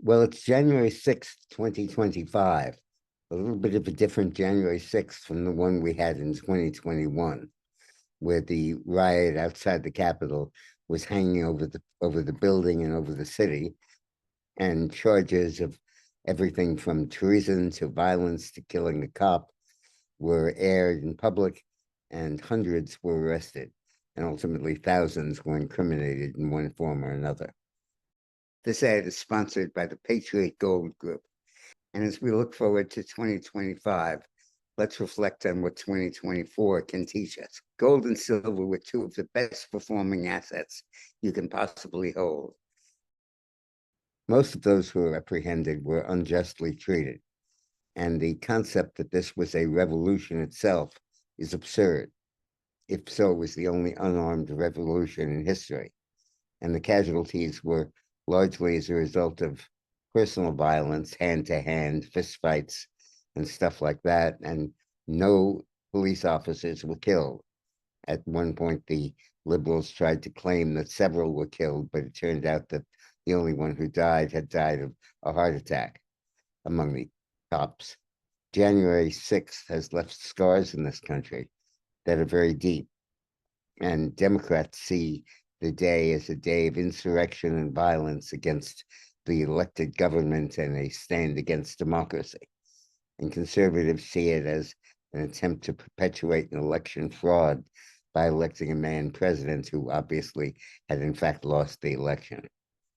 Well, it's January 6th, 2025, a little bit of a different January 6th from the one we had in 2021, where the riot outside the Capitol was hanging over the building and over the city, and charges of everything from treason to violence to killing a cop were aired in public, and hundreds were arrested, and ultimately thousands were incriminated in one form or another. This ad is sponsored by the Patriot Gold Group. And as we look forward to 2025, let's reflect on what 2024 can teach us. Gold and silver were two of the best performing assets you can possibly hold. Most of those who were apprehended were unjustly treated. And the concept that this was a revolution itself is absurd. If so, it was the only unarmed revolution in history. And the casualties were largely as a result of personal violence, hand-to-hand fistfights and stuff like that, and no police officers were killed. At one point, the liberals tried to claim that several were killed, but it turned out that the only one who died had died of a heart attack among the cops. January 6th has left scars in this country that are very deep, and Democrats see the day as a day of insurrection and violence against the elected government and a stand against democracy. And conservatives see it as an attempt to perpetuate an election fraud by electing a man president who obviously had in fact lost the election.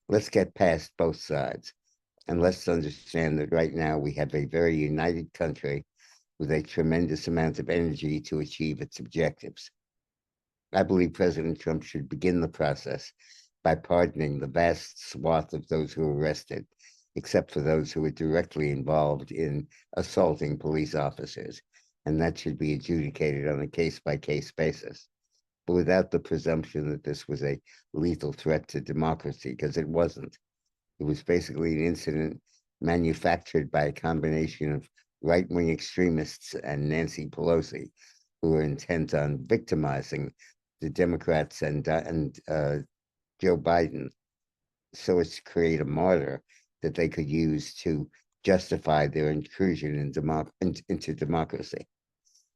Let's get past both sides, and let's understand that right now we have a very united country with a tremendous amount of energy to achieve its objectives. I believe President Trump should begin the process by pardoning the vast swath of those who were arrested, except for those who were directly involved in assaulting police officers, and that should be adjudicated on a case-by-case basis, but without the presumption that this was a lethal threat to democracy, because it wasn't. It was basically an incident manufactured by a combination of right-wing extremists and Nancy Pelosi, who were intent on victimizing the Democrats and Joe Biden so as to create a martyr that they could use to justify their intrusion into democracy. It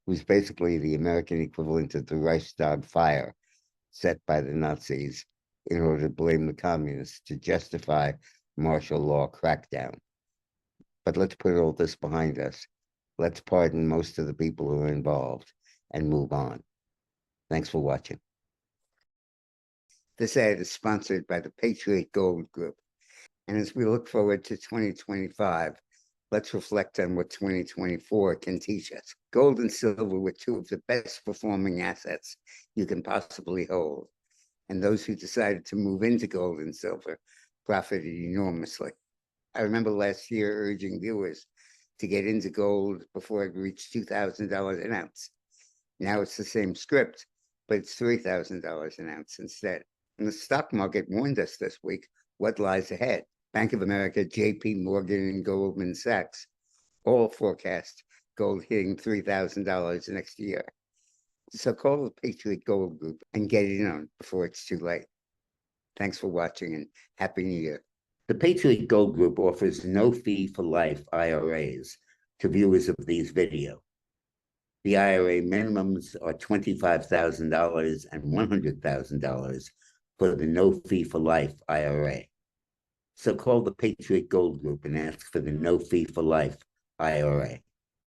was basically the American equivalent of the Reichstag fire set by the Nazis in order to blame the communists to justify martial law crackdown. But let's put all this behind us. Let's pardon most of the people who are involved and move on. Thanks for watching. This ad is sponsored by the Patriot Gold Group. And as we look forward to 2025, let's reflect on what 2024 can teach us. Gold and silver were two of the best performing assets you can possibly hold. And those who decided to move into gold and silver profited enormously. I remember last year urging viewers to get into gold before it reached $2,000 an ounce. Now it's the same script, but it's $3,000 an ounce instead. And the stock market warned us this week what lies ahead. Bank of America, JP Morgan, and Goldman Sachs all forecast gold hitting $3,000 next year. So call the Patriot Gold Group and get it on before it's too late. Thanks for watching and Happy New Year. The Patriot Gold Group offers no fee for life IRAs to viewers of these videos. The IRA minimums are $25,000 and $100,000 for the no fee for life IRA. So call the Patriot Gold Group and ask for the no fee for life IRA.